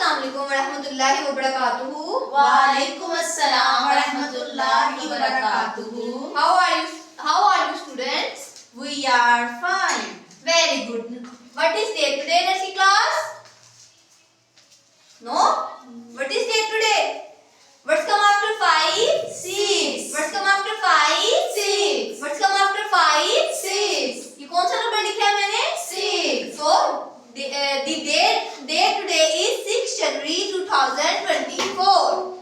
अस्सलामुअलैकुम वरहमतुल्लाहि वबरकातुहू। वालेकुम अस्सलाम वरहमतुल्लाहि वबरकातुहू. How are you students? We are fine. Very good. What is day today, nursery class? No? What is day today? What's come after 5? 6. What's come after 5? 6. What's come after 5? 6. ये कौन सा number लिखा है मैंने? 6. So the day today is 6 January 2024.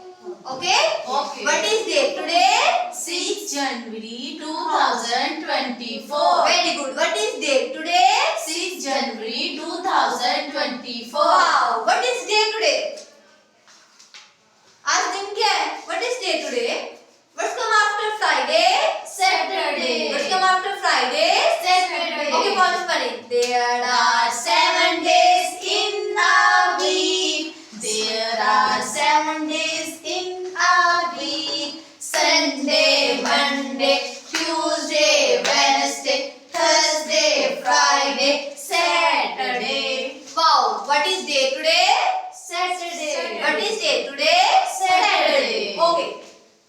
Okay? Okay. What is date today? 6 January 2024. Very good. What is date today? 6 January 2024. Wow. What is day today? आज दिन क्या है? What is day today? What's come after Friday? Saturday. What's come after Friday? Saturday. Okay, कौन सी पढ़े? There are 7 days in a week. There are 7 days in a week. Sunday, Monday, Tuesday, Wednesday, Thursday, Friday, Saturday. Wow. What is day today? Saturday. What is day today? Saturday. Okay.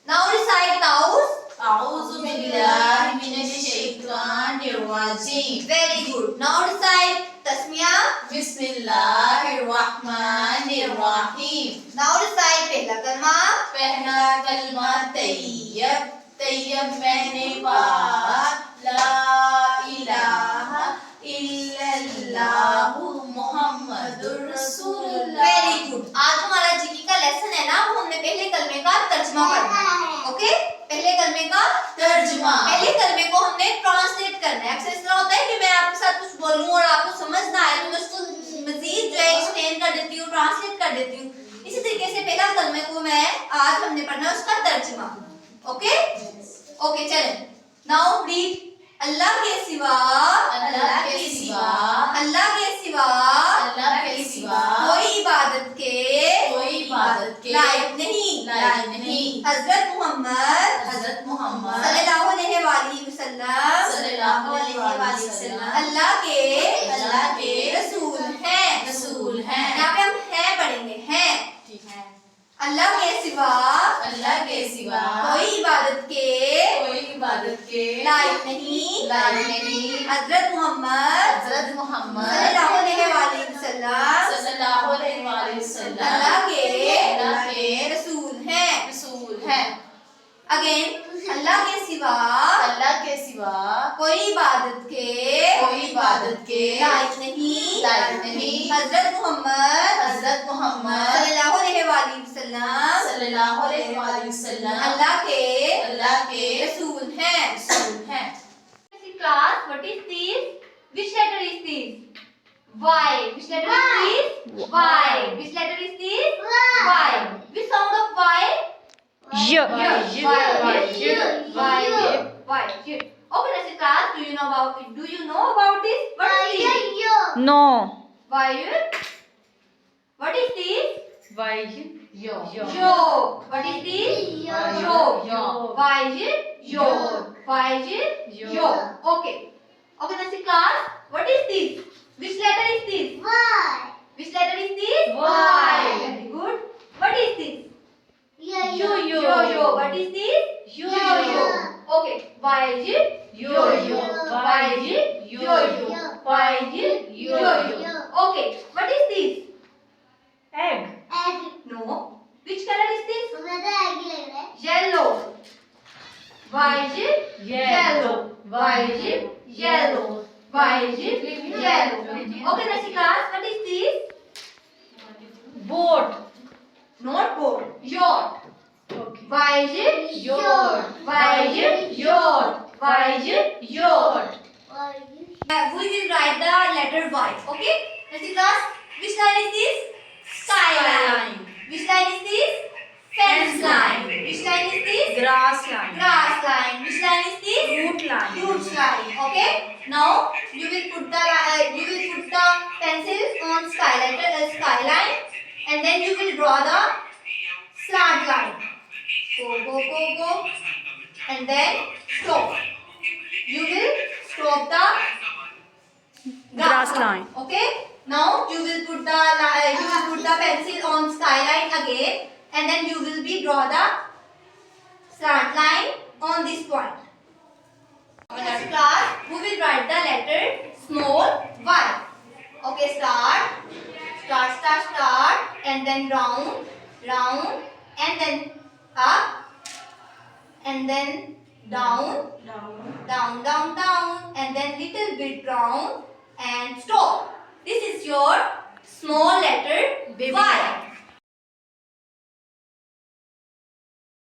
Now recite nows. A'udhu billahi minash shaitanir rajim. Very good. Now recite tasmiya. Bismillahir rahmanir rahim. Now recite पहला कलमा. पहला कलमा तैयब. तैयब मैंने पाया. ला इलाहा इल्लल्लाहु मुहम्मदुर रसूलुल्लाह. Very good. आज हमारा जीके का लेसन है ना, वो हमने पहले कलमे का तर्जुमा पढ़ना है. ओके? पहले कलमे का तर्जुमा. पहले कलमे को हमने ट्रांसलेट करना है. अक्सर इस तरह होता है कि मैं आपके साथ कुछ बोलूं और आपको समझ ना आए तो मैं उसको मजीद जो है एक्सप्लेन कर देती हूँ, ट्रांसलेट कर देती हूँ. इसी तरीके से पहला कलमे को मैं आज हमने पढ़ना है उसका तर्जुमा. ओके? ओके चलें. Now read. अल्लाह के सिवा अल्लाह के सिवा अल्लाह के सिवा अल्लाह के सिवा कोई इबादत के लायक नहीं. हजरत मोहम्मद सल्लल्लाहु अलैहि वसल्लम अल्लाह के रसूल हैं. यहाँ पे हम हैं पढ़ेंगे. हैं. अल्लाह के सिवा कोई इबादत के लायक नहीं. हजरत मोहम्मद सल्लल्लाहु अलैहि वसल्लम अल्लाह के रसूल हैं. अगेन. अल्लाह के सिवा कोई इबादत के लायक नहीं. हजरत मोहम्मद सल्लल्लाहु अलैहि वसल्लम अल्लाह के रसूल हैं. Class, what is this? Which letter is this? Y. Which letter is this? Y. Which letter is this? Y. Which sound of Y? Y. Okay, next class. Do you know about this? What is this? No. Y. What is this? Yo. What is this? Yo. Yo. Okay. Okay, next class. What is this? Which letter is this? Which letter is this? Y. Very good. What is this? Yo. What is this? Yo. Okay. Yo. Okay. What is this? Egg. No. Which color is this? Yellow. Yellow. Okay, next class. What is this? Boat. Not boat. Yacht. Okay. Yacht. We will write the letter Y. Okay? Next class. Which line is this? Skyline. Which line is this? Fence line. Which line is this? Grass line. Grass line. Which line is this? Root line. Root line. Okay. Now you will put the pencil on skyline, and then you will draw the slant line. Go, and then stop. You will stop the Grass line. Okay. Now you will put the pencil on skyline again, and then you will draw the slant line on this point. Next class, we will write the letter small y. Okay, start, and then round, and then up, and then down, and then little bit round and stop. This is your small letter Baby y.